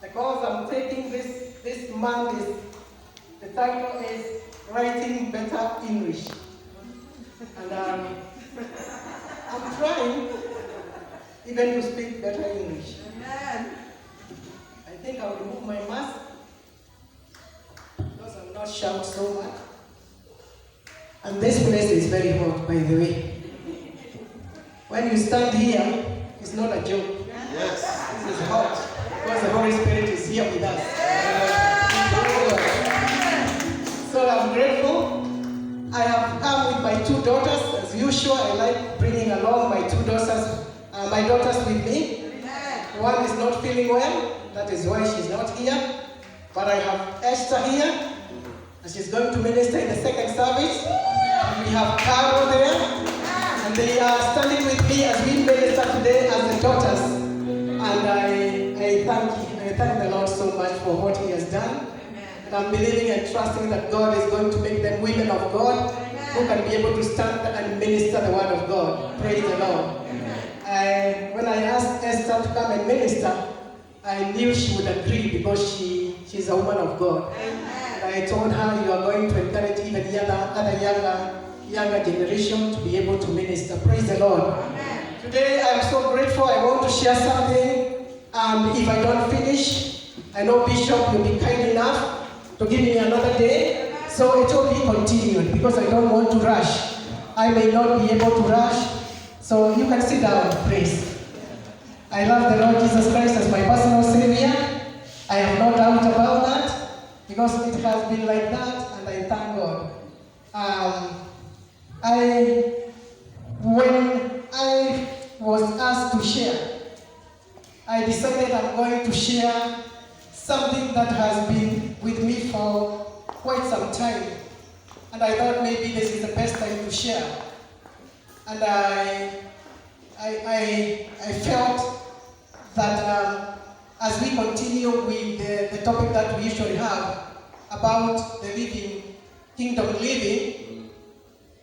The course I'm taking this month the title is Writing Better English. And I'm trying even to speak better English. Amen. I think I'll remove my mask because I'm not shout so much. And this place is very hot, by the way. When you stand here, it's not a joke. Yes. This is hot because the Holy Spirit is here with us. So I'm grateful. I have come with my two daughters. As usual, I like bringing along my two daughters with me. One is not feeling well. That is why she's not here. But I have Esther here. And she's going to minister in the second service. And we have Carol there. And they are standing with me as we minister today as the daughters. And I thank the Lord so much for what He has done. And I'm believing and trusting that God is going to make them women of God who can be able to stand and minister the word of God. Praise the Lord. When I asked Esther to come and minister, I knew she would agree because she's a woman of God. And I told her, you are going to encourage even other younger generation to be able to minister. Praise the Lord. Amen. Today I am so grateful. I want to share something. If I don't finish, I know Bishop will be kind enough to give me another day. So it will be continued because I don't want to rush. I may not be able to rush. So you can sit down, please. I love the Lord Jesus Christ as my personal Savior. I have no doubt about that because it has been like that, and I thank God. When I was asked to share, I decided I'm going to share something that has been with me for quite some time. And I thought maybe this is the best time to share. And I felt that as we continue with the topic that we usually have about the kingdom living,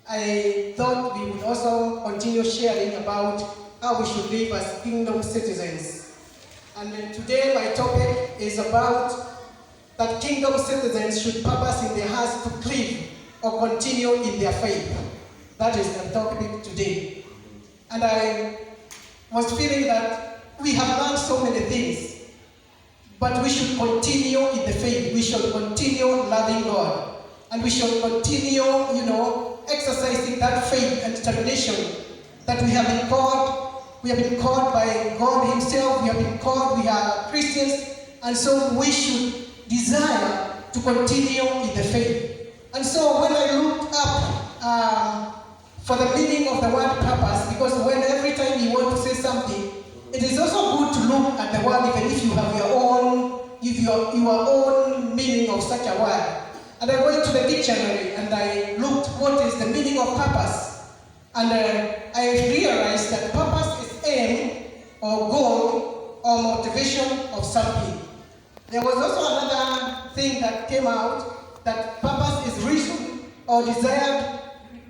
I thought we would also continue sharing about how we should live as kingdom citizens. And then today my topic is about that kingdom citizens should purpose in their hearts to cleave or continue in their faith. That is the topic today. And I was feeling that we have learned so many things, but we should continue in the faith. We should continue loving God. And we should continue, exercising that faith and determination that we have been called. We have been called by God Himself. We have been called. We are Christians. And so we should desire to continue in the faith. And so when I looked up for the meaning of the word purpose, because when every time you want to say something, it is also good to look at the word, even if you have your own meaning of such a word. And I went to the dictionary and I looked what is the meaning of purpose. And I realized that purpose is aim or goal or motivation of something. There was also another thing that came out, that purpose is reason or desired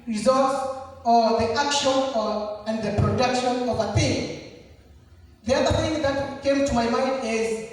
results or the action and the production of a thing. The other thing that came to my mind is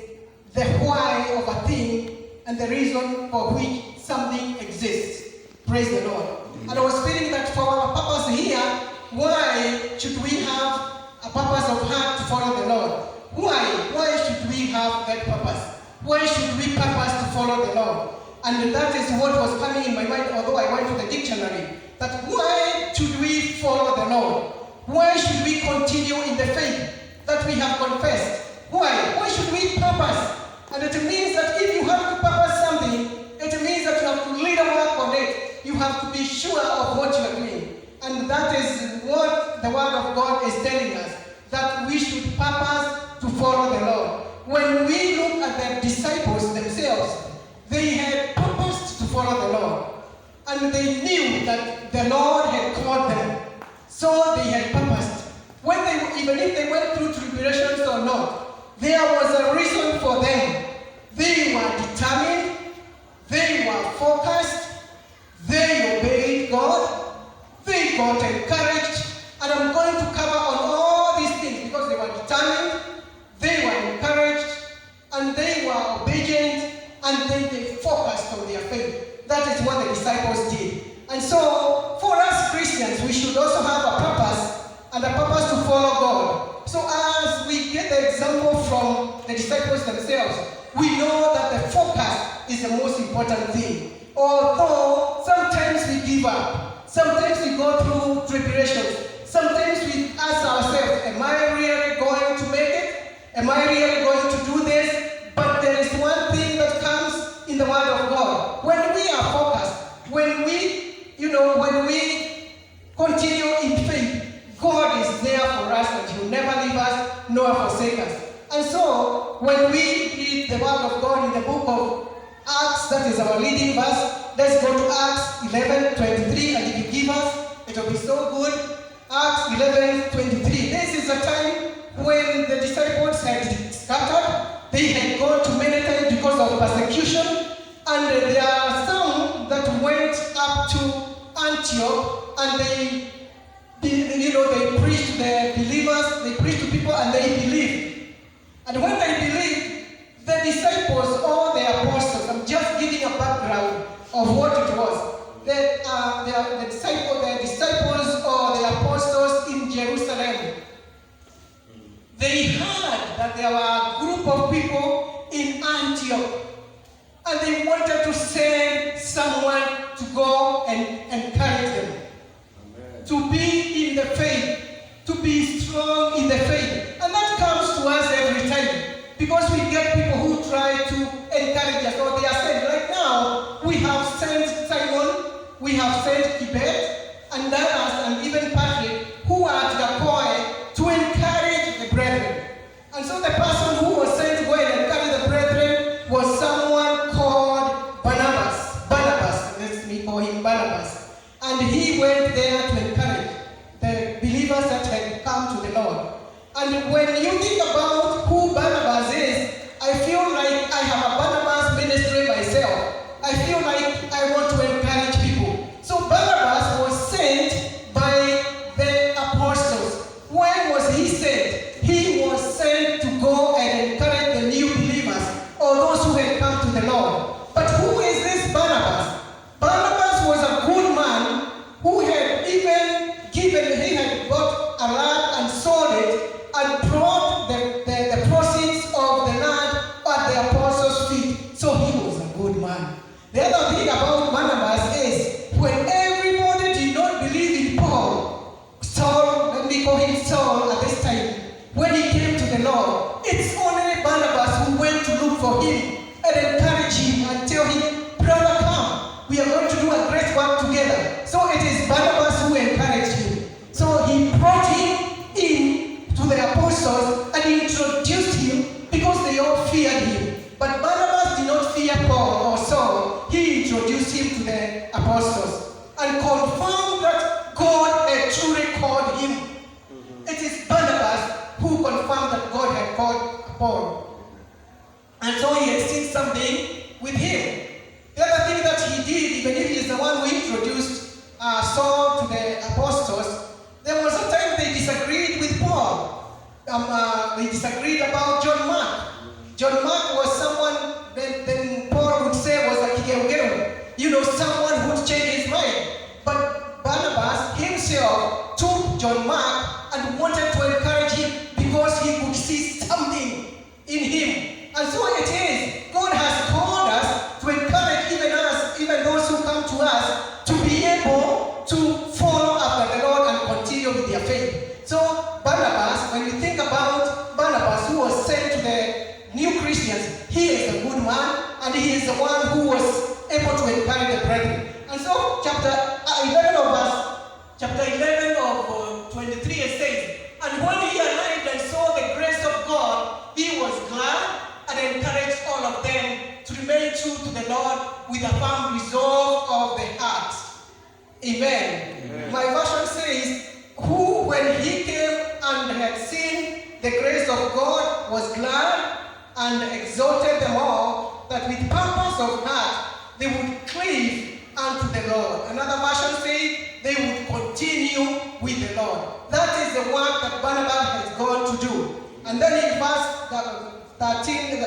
the why of a thing and the reason for which something exists. Praise the Lord. And I was feeling that for our purpose here, why should we have a purpose of heart to follow the Lord? Why should we have that purpose? Why should we purpose to follow the Lord? And that is what was coming in my mind, although I went to the dictionary, that why should we follow the Lord? Why should we continue in the faith that we have confessed? Why should we purpose? And it means that if you have to purpose something, it means that you have to lead a work on it. You have to be sure of what you are doing. And that is what the Word of God is telling us, that we should purpose to follow the Lord. When we look at the disciples themselves, they had purposed to follow the Lord. And they knew that the Lord had called them. So they had purposed. Even if they went through tribulations or not, there was a reason for them. They were determined. They were focused. They obeyed God. They got encouraged. And I'm going to cover on all these things because they were determined. They were encouraged. And they were and they focused on their faith. That is what the disciples did. And so, for us Christians, we should also have a purpose, and a purpose to follow God. So as we get the example from the disciples themselves, we know that the focus is the most important thing. Although sometimes we give up, sometimes we go through tribulations, sometimes we ask ourselves, am I really going to make it? Am I really going to do this? But there is one thing that comes in the Word of God. When we are focused, when we continue in faith, God is there for us, and He will never leave us nor forsake us. And so, when we read the Word of God in the book of Acts, that is our leading verse, let's go to Acts 11:23, and if you give us, it will be so good. Acts 11:23. This is a time when the disciples had scattered. They had gone to many times because of persecution, and there are some that went up to Antioch, and they preached to the believers, they preached to people, and they believed. And when they believed, the disciples or the apostles, I'm just giving a background of what it was. The disciples or the apostles in Jerusalem, they heard that there were a group of people in Antioch, and they wanted to send someone to go and encourage them. Amen. To be in the faith, to be strong in the faith. And that comes to us every time, because we get people who try to encourage us, or they are sent. Right now, we have sent Simon, we have sent Kibet, and others, and even Patrick, who are at the choir to encourage the brethren. And so the person who was sent to go and encourage the brethren was someone called Barnabas. Let me call him Barnabas. And he went there to encourage the believers that had come to the Lord. And when you think about who Barnabas is, I feel like I have a Barnabas ministry myself. I feel like I want to encourage people. So Barnabas was sent by the apostles. Why was he sent? He was sent to go and encourage the new believers, or those who had come to the Lord. But who is this Barnabas? Barnabas was a good man who had even given, he had bought a land and sold it, and brought the proceeds of the land at the apostles' feet. So he was a good man. The other thing about Barnabas is, when everybody did not believe in Paul, Saul, let me call him Saul at this time, when he came to the Lord, it's only Barnabas who went to look for him and encourage him and tell him, brother, come, we are going to do a great work together. So it is Barnabas who encouraged him. So he brought him in to the apostles and introduced him, because they all feared him. But Barnabas did not fear Paul or Saul. He introduced him to the apostles and confirmed that God had truly called him. It is Barnabas who confirmed that God had called Paul. And so he had seen something with him. The other thing that he did, even if he is the one who introduced Saul to the apostles, there was a time they disagreed with Paul. They disagreed about John Mark. John Mark was someone then Paul would say was a kigeugeu, someone who would change his mind. But Barnabas himself took John Mark and wanted to encourage him, because he could see something in him. And so it is. God has called us to encourage even us, even those who come to us, to be able to follow after the Lord and continue with their faith. So Barnabas, when you think about Barnabas, who was sent to the new Christians, he is a good man, and he is the one who was able to encourage the brethren. And so chapter 11 of 23, it says, and when he arrived and saw the grace of God, he was glad and encouraged all of them to remain true to the Lord with a firm resolve of the heart. Amen. Amen. My version says, who when he came and had seen the grace of God was glad and exhorted them all, that with purpose of heart they would cleave unto the Lord. Another version says they would continue with the Lord. That is the work that Barnabas has gone to do. And then in verse 13,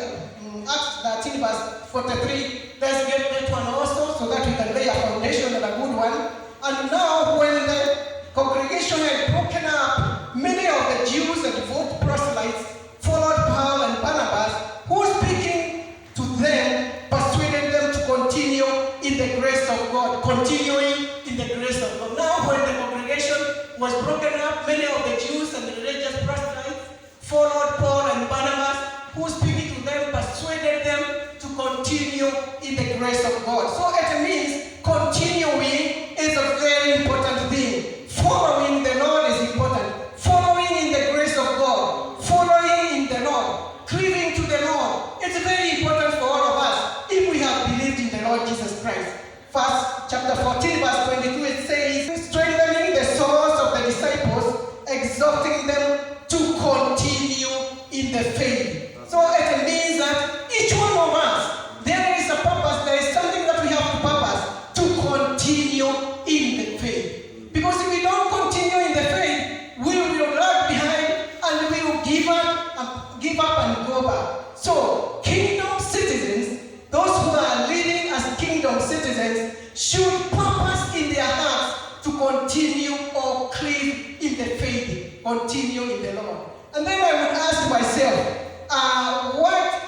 Acts 13 verse 43. Let's get that one also so that we can lay a foundation and a good one. And now when the congregation had broken up, many of the Jews and devout proselytes followed Paul and Barnabas, who speaking to them persuaded them to continue in the grace of God. Continuing in the grace of God. Now when the congregation was broken up, many of the Jews and the religious proselytes followed Paul and Barnabas, who speaking to them persuaded them to continue in the grace of God. So it means continuing is a very important thing. Following the Lord is important. Following in the grace of God. Following in the Lord. Cleaving to the Lord. It's very important for all of us if we have believed in the Lord Jesus Christ. First, chapter 14, verse 22, it says, strengthening the souls of the disciples, exhorting them to continue in the faith. So it means that each one of us, there is a purpose, there is something that we have to purpose, to continue in the faith. Because if we don't continue in the faith, we will lag behind and we will give up and go back. So kingdom citizens, those who are living as kingdom citizens, should purpose in their hearts to continue or cleave in the faith, continue in the Lord. And then I would ask myself,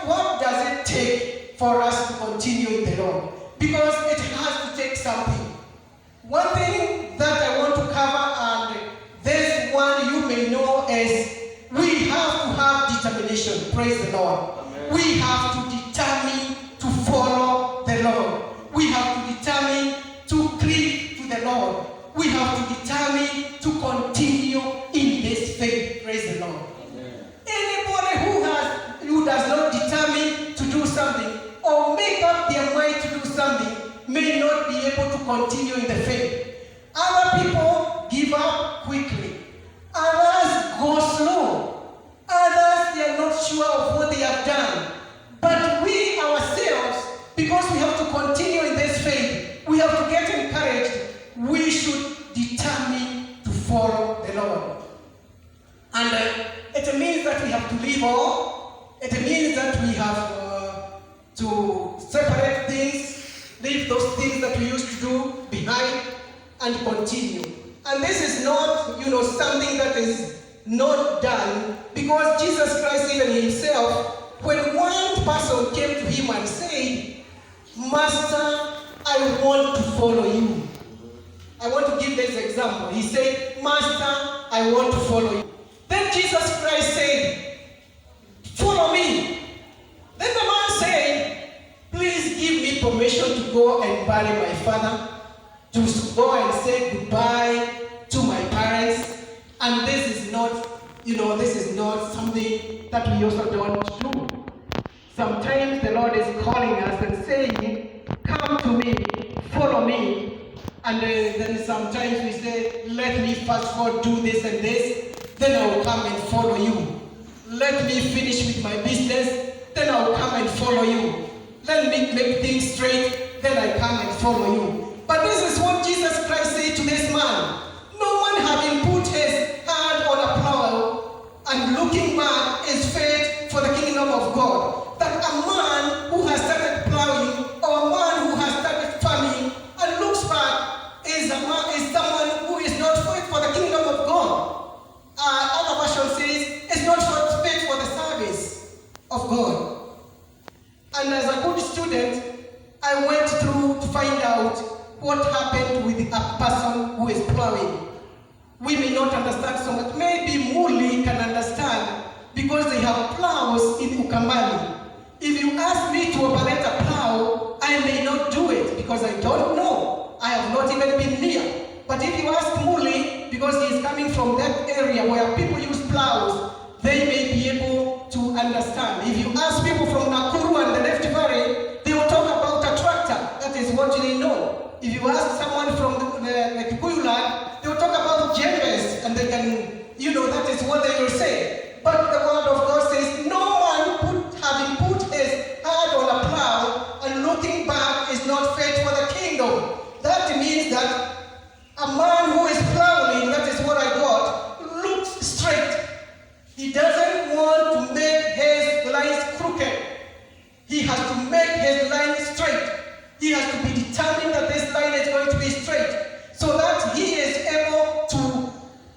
what does it take for us to continue in the Lord? Because it has to take something. One thing that I want to cover, and this one you may know, is we have to have determination. Praise the Lord. Amen. We have to determine to follow the Lord. We have to determine to cleave to the Lord. We have to determine to continue in this faith. Praise the Lord. Amen. Anybody who does not determine to do something or make up their mind to do something may not be able to continue in the faith. Other people give up quickly. Others go slow. Others, they are not sure of what they have done. But we ourselves, because we have to continue in this faith, we have to get encouraged. We should determine to follow the Lord. And it means that we have to leave all. It means that we have to separate things, leave those things that we used to do behind, and continue. And this is not, something that is not done, because Jesus Christ even himself, when one person came to him and said, Master, I want to follow you. I want to give this example. He said, Master, I want to follow you. Then Jesus Christ said, follow me. Then the man said, please give me permission to go and bury my father, to go and say goodbye to my parents. And this is not, this is not something that we also don't do. Sometimes the Lord is calling us and saying, come to me, follow me. And then sometimes we say, let me first go do this and this, then I will come and follow you. Let me finish with my business, then I will come and follow you. Let me make things straight, then I come and follow you. But this is what Jesus Christ said to this man. No one having put his hand on a plow and looking back is fit for the kingdom of God. That a man who has started plowing or a man who has started farming and looks back is someone who is not fit for the kingdom of God. Other version says it's not fit for the service of God. And as a good student, I went through to find out what happened with a person who is plowing. We may not understand so much. Maybe Muli can understand because they have plows in Ukambani. If you ask me to operate a plow, I may not do it because I don't know. I have not even been near. But if you ask Muli, because he is coming from that area where people use plows, they may be able to understand. If you ask people from Nakuru and the Rift Valley, they will talk about a tractor. That is what they know. If you ask someone from the Kikuyu land, they will talk about jembes, and they can, that is what they will say. But the word of God says, no one having He has to be determined that this line is going to be straight, so that he is able to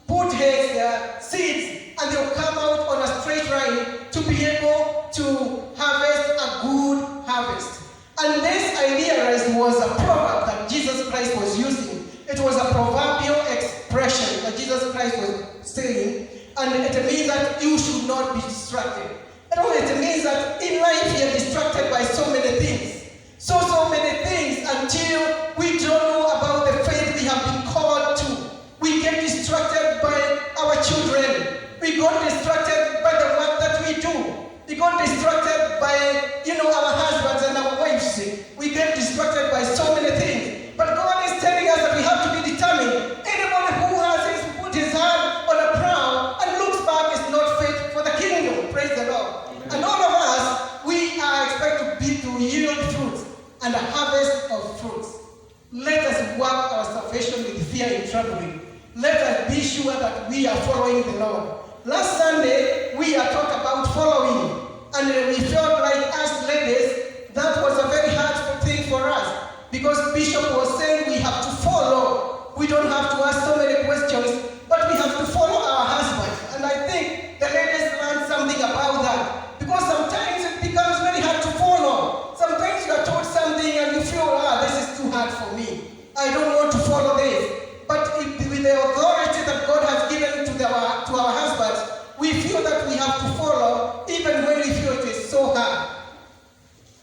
put his seeds and they'll come out on a straight line to be able to harvest a good harvest. And this I realized was a proverb that Jesus Christ was using. It was a proverbial expression that Jesus Christ was saying, and it means that you should not be distracted. It means that in life we are distracted by so many things. So many things until we don't know about the faith we have been called to. We get distracted by our children. We got distracted by the work that we do. We got distracted by, our husbands and our wives. We get distracted by so many things. But God is telling us that we have to be determined. Anyone who has put his hand on a plow and looks back is not fit for the kingdom. Praise the Lord. Amen. And all of us, we are expected to yield fruits and a harvest of fruits. Let us work our salvation with fear and trembling. Let us be sure that we are following the Lord. Last Sunday, we are taught about following. And we felt like as ladies, that was a very hard thing for us. Because Bishop was saying we have to follow. We don't have to ask so many questions, but we have to follow our husbands. And I think the ladies learned something about that. Because sometimes it becomes very hard to follow. Sometimes you are told something and you feel, this is too hard for me. I don't want to follow this. But with the authority that God has given to our husbands, we feel that we have to follow even when we feel it is so hard.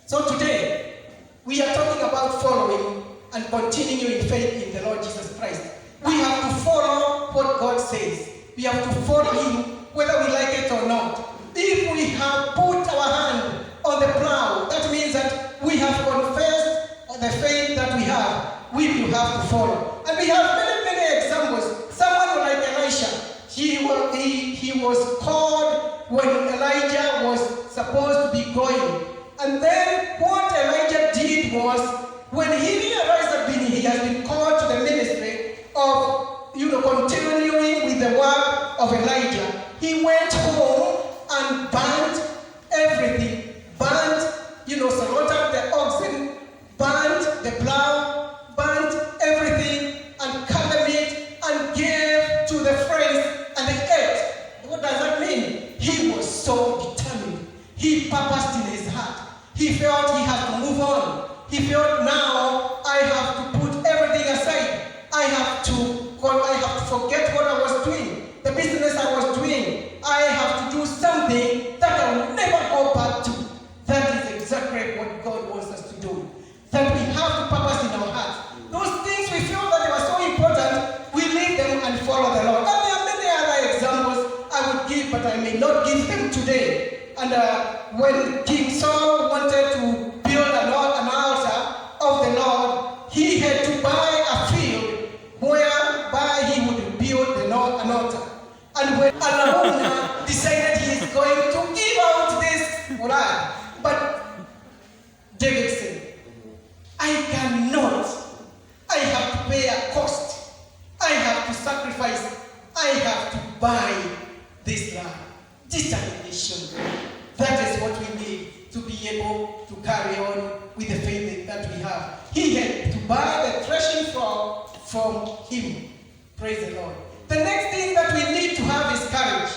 So today, we are talking about following and continuing in faith in the Lord Jesus Christ. We have to follow what God says. We have to follow Him whether we like it or not. If we have put our hand on the plow, that means that we have confessed the faith that we have. We will have to follow. And we have many examples. Someone like Elisha, he was called when Elijah was supposed to be going. And then what Elijah did was, when he realized that he has been called to the ministry of continuing with the work of Elijah, he went home and burnt everything. Burnt, slaughtered the oxen, burnt the plow, burnt everything, and cut the meat and gave to the friends, and they ate. What does that mean? He was so determined. He purposed in his heart. He felt he had to move on. He felt, now I have to put everything aside. I have to forget what I was doing, the business I was doing. I have to do something that I will never go back to. That is exactly what God wants us to do. That we have to purpose in our hearts. Those things we feel that they were so important, we leave them and follow the Lord. And there are many other examples I would give, but I may not give them today. And when King Saul wanted to build an altar of the Lord, he had to buy a field whereby he would build an altar. And when Araunah decided he is going to give out this land, but David said, I cannot. I have to pay a cost. I have to sacrifice. I have to buy this land. Determination. That is what we need to be able to carry on with the faith that we have. He had to buy the threshing floor from him. Praise the Lord. The next thing that we need to have is courage.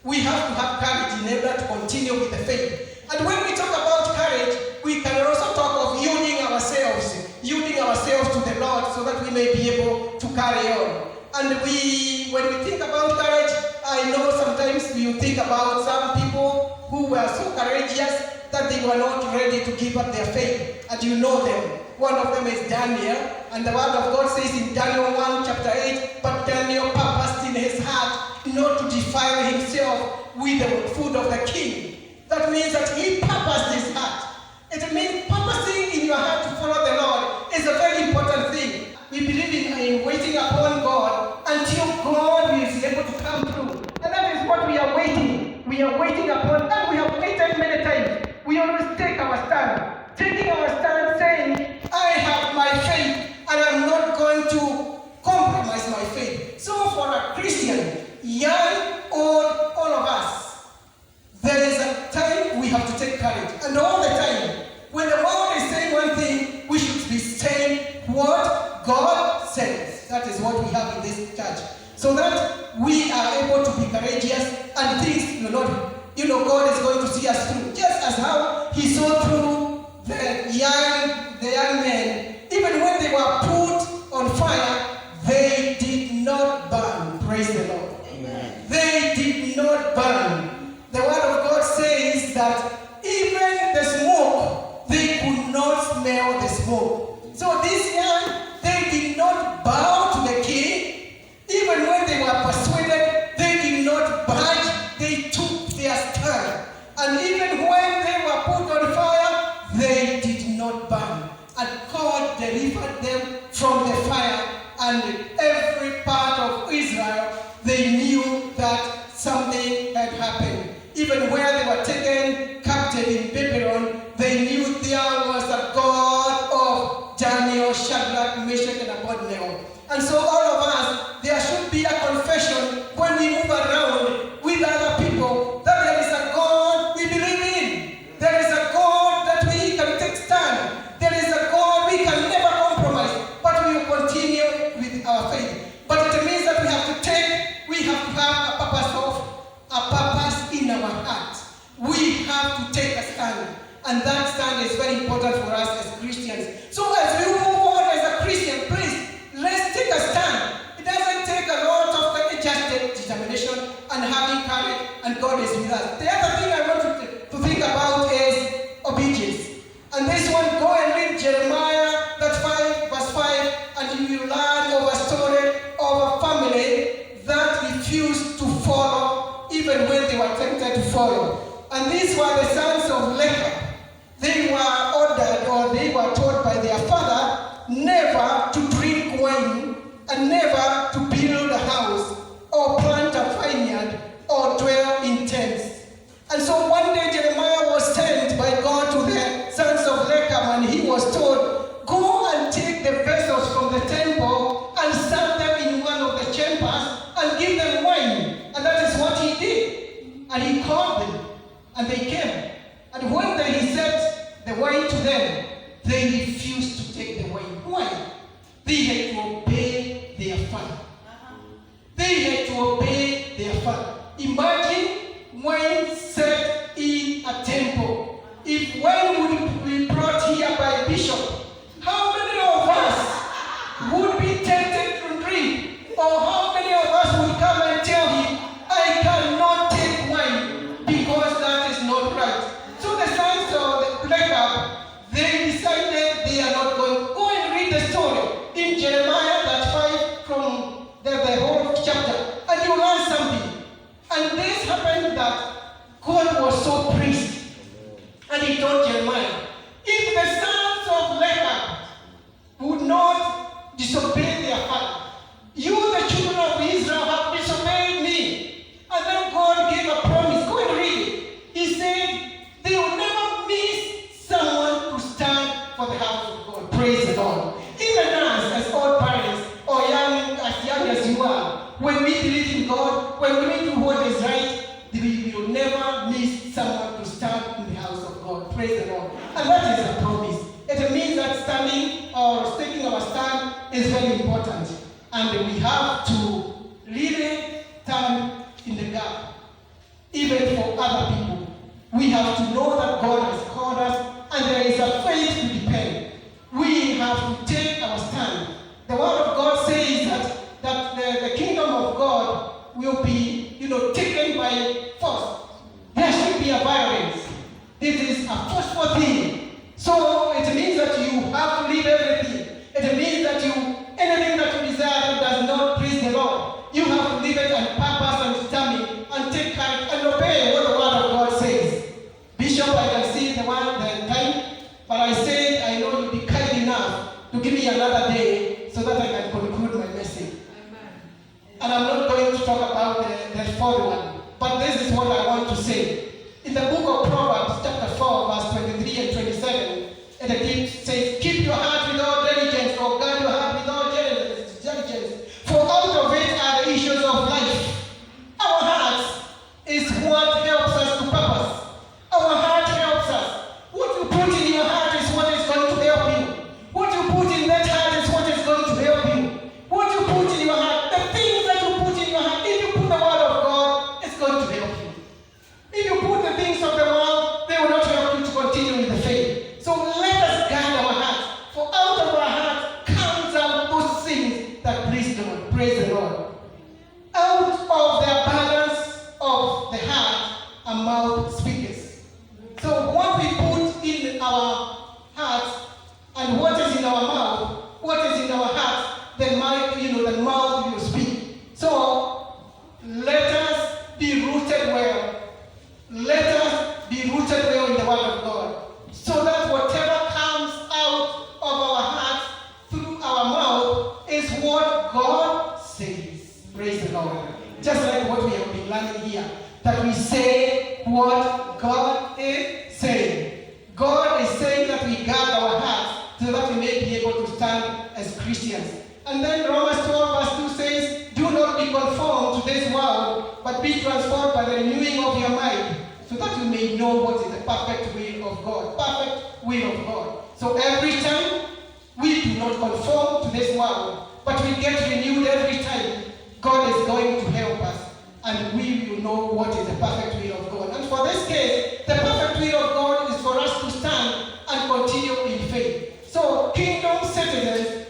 We have to have courage in order to continue with the faith. And when we talk about courage, we can also talk of yielding ourselves to the Lord so that we may be able to carry on. And when we think about courage, I know sometimes you think about some people who were so courageous that they were not ready to give up their faith. And you know them. One of them is Daniel. And the word of God says in Daniel 1 chapter 8, but Daniel purposed in his heart not to defile himself with the food of the king. That means that he purposed his heart. It means purposing in your heart to follow the Lord is a very important thing. We believe in waiting upon God until God is able to come through. And that is what we are waiting. We are waiting upon, and we have waited many times. We always take our stand. Taking our stand saying, I have my faith and I'm not going to compromise my faith. So for a Christian, young, old, all of us, there is a time we have to take courage. And all the time, when the world is saying one thing, we should God says. That is what we have in this church. So that we are able to be courageous and things will not, God is going to see us through. Just as how he saw through the young men, even when they were put on fire, they did not burn. Praise the Lord. Amen. They did not burn. The word of God says that even the smoke, they could not smell the smoke. So these young, they did not bow to the king. Even when they were persuaded, they did not budge. They took their stand. And even when they were put on fire, they did not burn. And God delivered them from the fire. And every part of Israel, they knew that something had happened. Even where they were taken captive in Babylon, they knew there was a God of Daniel, Shadrach, Meshach, and Abednego. And so all of us, there should be a confession when we move around with other people that there is a God we believe in. There is a God that we can take stand. There is a God we can never compromise, but we will continue with our faith. But it means that we have to have a purpose in our heart. We have to take a stand. And that stand is very important for us as Christians. So as we move on as a Christian, please, let's take a stand. It doesn't take a lot of just determination and having courage, and God is with us. The other thing I want to think about is obedience. And this one, go and read Jeremiah, verse 5, and you will learn of a story of a family that refused to follow even when they were tempted to follow. And these were the sons of Leah. They were ordered, or they were told by their father, never to drink wine and never to build a house or plant a vineyard or dwell in tents. And so one day Jeremiah was sent by God to the sons of Leah, and he was told, go and take the vessels from the temple and serve them in one of the chambers and give them wine. And that is what he did. And he called them, and they came. And when he set the wine to them, they refused to take the wine. Why? They had to obey their father. They had to obey their father. Imagine wine set in a temple. If wine would be brought here by a bishop, how many of us would be tempted to drink? Or how many of us would come and tell him, I cannot take wine because that is not right? So the sons of Leah, they decided they are not going. Go and read the story in Jeremiah that 5 from the whole chapter, and you learn something. And this happened that God was so pleased, and he told Jeremiah, if the sons of Leah would not disobey their father, you, the children of Israel, have disobeyed me. And then God gave a promise. Go and read it. He said, they will never miss someone to stand for the house of God. Praise the Lord. Even us, as old parents, or as young as you are, when we believe in God, when we do what is right, we will never miss someone to stand in the house of God. Praise the Lord. And that is a promise. It means that standing or taking our stand is very important. And we have to really stand in the gap, even for other people. We have to know that God has called us, and there is a faith to depend. We have to take our stand. The word of God says that the kingdom of God will be, taken by force. There should be a violence. It is a forceful thing. So it means that you have to leave everything. It means that anything that you desire that does not please the Lord, you have to leave it and purpose and determine and take courage and obey what the word of God says. Bishop, I can see the time, but I said I know you'll be kind enough to give me another day so that I can conclude my message. Amen. And I'm not going to talk about the fourth one, but this is what I want to say. In the book of Proverbs, chapter 4, verse 23 and 27, it says, keep your heart with all diligence, or guard your heart with all diligence, for out of it are the issues of life. Our hearts is what helps us to purpose. Our heart helps us. What you put in your heart is what is going to help you. What you put in that heart is what is going to help learning here. That we say what God is saying. God is saying that we guard our hearts so that we may be able to stand as Christians. And then Romans 12 verse 2 says, do not be conformed to this world, but be transformed by the renewing of your mind, so that you may know what is the perfect will of God. Perfect will of God. So every time we do not conform to this world, but we get renewed every time, God is going to help us, and we will know what is the perfect will of God. And for this case, the perfect will of God is for us to stand and continue in faith. So kingdom citizens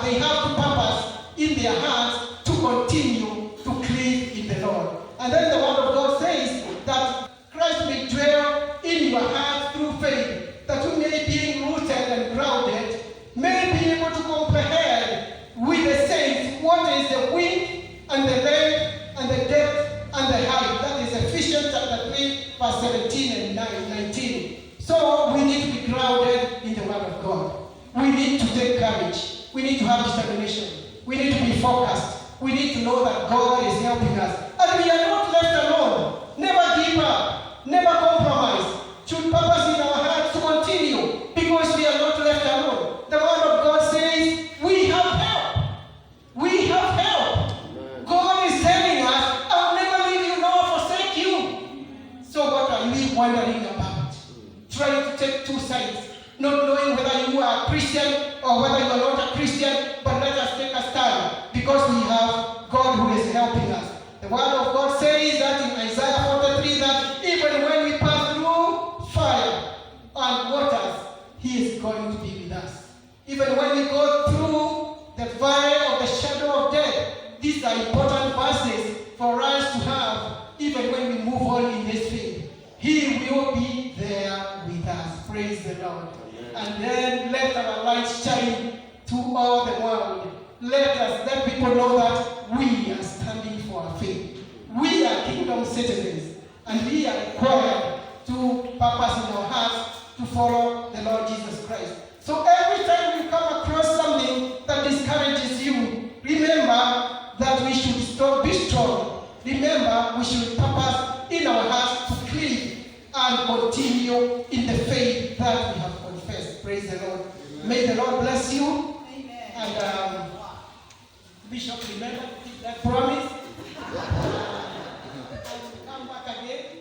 they have to purpose in their hearts to continue to cleave in the Lord. And then the word of God says that Christ may dwell in your heart through faith, that you may, being rooted and grounded, may be able to comprehend with the saints what is the width and the length and the depth and the height. That is Ephesians chapter 3, verse 17 and 19. So we need to be grounded in the word of God. We need to take courage. We need to have determination. We need to be focused. We need to know that God is helping us. And we are not left alone. Never give up. Never compromise. Should purpose in our hearts to continue, because we are not left alone. The word of God says we have help. We have help. God is telling us, I'll never leave you nor forsake you. So what are we wondering about? Trying to take two sides, not knowing whether you are a Christian or whether you are not a Christian, but let us take a stand, because we have God who is helping us. The word of God says that in Isaiah 43 that even when we pass through fire and waters, He is going to be with us. Even when we go through the valley of the shadow of death, these are important verses for us to have even when we move on in this faith. He will be there with us. Praise the Lord. And then let our light shine to all the world. Let people know that we are standing for our faith. We are kingdom citizens, and we are required to purpose in our hearts to follow the Lord Jesus Christ. So every time you come across something that discourages you, remember that we should still be strong. Remember, we should purpose in our hearts to cleave and continue in the faith that we have confessed. Praise the Lord. May the Lord bless you. Amen. And Bishop, remember to keep that promise. And come back again.